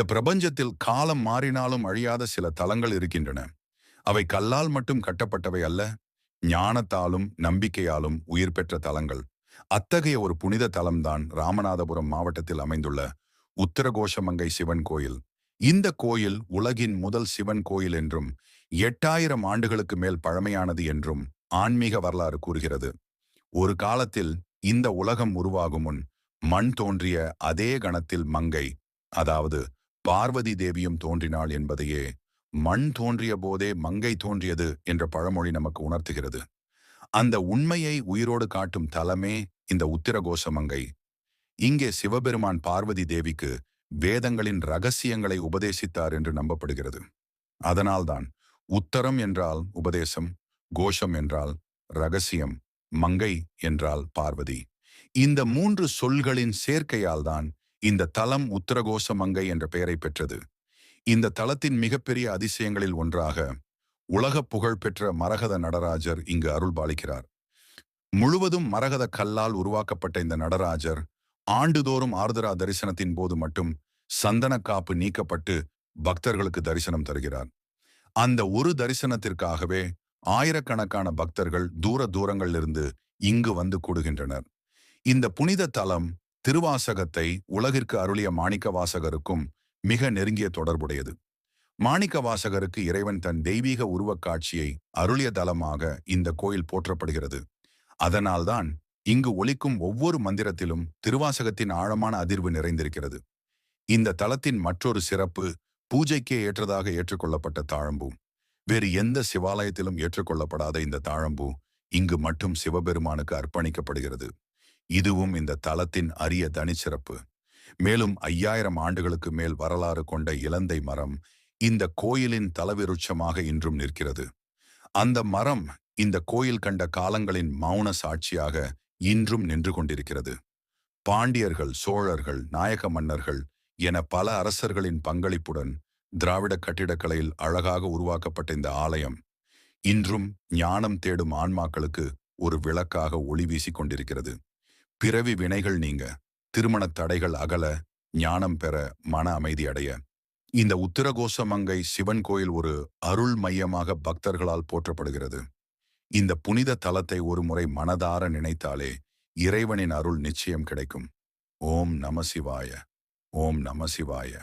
இந்த பிரபஞ்சத்தில் காலம் மாறினாலும் அழியாத சில தலங்கள் இருக்கின்றன. அவை கல்லால் மட்டும் கட்டப்பட்டவை அல்ல, ஞானத்தாலும் நம்பிக்கையாலும் உயிர் பெற்ற தலங்கள். அத்தகைய ஒரு புனித தலம்தான் ராமநாதபுரம் மாவட்டத்தில் அமைந்துள்ள உத்தரகோஷமங்கை சிவன் கோயில். இந்த கோயில் உலகின் முதல் சிவன் கோயில் என்றும் 8000 ஆண்டுகளுக்கு மேல் பழமையானது என்றும் ஆன்மீக வரலாறு கூறுகிறது. ஒரு காலத்தில் இந்த உலகம் உருவாகும் முன் மண் தோன்றிய அதே கணத்தில் மங்கை, அதாவது பார்வதி தேவியும் தோன்றினாள் என்பதையே மண் தோன்றிய போதே மங்கை தோன்றியது என்ற பழமொழி நமக்கு உணர்த்துகிறது. அந்த உண்மையை உயிரோடு காட்டும் தலமே இந்த உத்திரகோசமங்கை. இங்கே சிவபெருமான் பார்வதி தேவிக்கு வேதங்களின் ரகசியங்களை உபதேசித்தார் என்று நம்பப்படுகிறது. அதனால்தான் உத்தரம் என்றால் உபதேசம், கோஷம் என்றால் ரகசியம், மங்கை என்றால் பார்வதி. இந்த 3 சொல்களின் சேர்க்கையால் தான் இந்த தலம் உத்தரகோசமங்கை என்ற பெயரை பெற்றது. இந்த தலத்தின் மிகப்பெரிய அதிசயங்களில் ஒன்றாக உலக புகழ்பெற்ற மரகத நடராஜர் இங்கு அருள் பாலிக்கிறார். முழுவதும் மரகத கல்லால் உருவாக்கப்பட்ட இந்த நடராஜர் ஆண்டுதோறும் ஆர்திரா தரிசனத்தின் போது மட்டும் சந்தன காப்பு நீக்கப்பட்டு பக்தர்களுக்கு தரிசனம் தருகிறார். அந்த ஒரு தரிசனத்திற்காகவே ஆயிரக்கணக்கான பக்தர்கள் தூர தூரங்களிலிருந்து இங்கு வந்து கூடுகின்றனர். இந்த புனித தலம் திருவாசகத்தை உலகிற்கு அருளிய மாணிக்க வாசகருக்கும் மிக நெருங்கிய தொடர்புடையது. மாணிக்க வாசகருக்கு இறைவன் தன் தெய்வீக உருவக் காட்சியை அருளிய தலமாக இந்த கோயில் போற்றப்படுகிறது. அதனால்தான் இங்கு ஒலிக்கும் ஒவ்வொரு மந்திரத்திலும் திருவாசகத்தின் ஆழமான அதிர்வு நிறைந்திருக்கிறது. இந்த தலத்தின் மற்றொரு சிறப்பு பூஜைக்கே ஏற்றதாக ஏற்றுக்கொள்ளப்பட்ட தாழம்பூ. வேறு எந்த சிவாலயத்திலும் ஏற்றுக்கொள்ளப்படாத இந்த தாழம்பூ இங்கு மட்டும் சிவபெருமானுக்கு அர்ப்பணிக்கப்படுகிறது. இதுவும் இந்த தலத்தின் அரிய தனிச்சிறப்பு. மேலும் 5000 ஆண்டுகளுக்கு மேல் வரலாறு கொண்ட இலந்தை மரம் இந்த கோயிலின் தலவிருட்சமாக இன்றும் நிற்கிறது. அந்த மரம் இந்த கோயில் கண்ட காலங்களின் மௌன சாட்சியாக இன்றும் நின்று கொண்டிருக்கிறது. பாண்டியர்கள், சோழர்கள், நாயக்க மன்னர்கள் என பல அரசர்களின் பங்களிப்புடன் திராவிட கட்டிடக்கலையில் அழகாக உருவாக்கப்பட்ட இந்த ஆலயம் இன்றும் ஞானம் தேடும் ஆன்மாக்களுக்கு ஒரு விளக்காக ஒளி வீசிக் கொண்டிருக்கிறது. பிறவி வினைகள் நீங்க, திருமணத் தடைகள் அகல, ஞானம் பெற, மன அமைதி அடைய இந்த உத்திரகோசமங்கை சிவன் கோயில் ஒரு அருள் மையமாக பக்தர்களால் போற்றப்படுகிறது. இந்த புனித தலத்தை ஒரு முறை மனதார நினைத்தாலே இறைவனின் அருள் நிச்சயம் கிடைக்கும். ஓம் நம சிவாய. ஓம் நம சிவாய.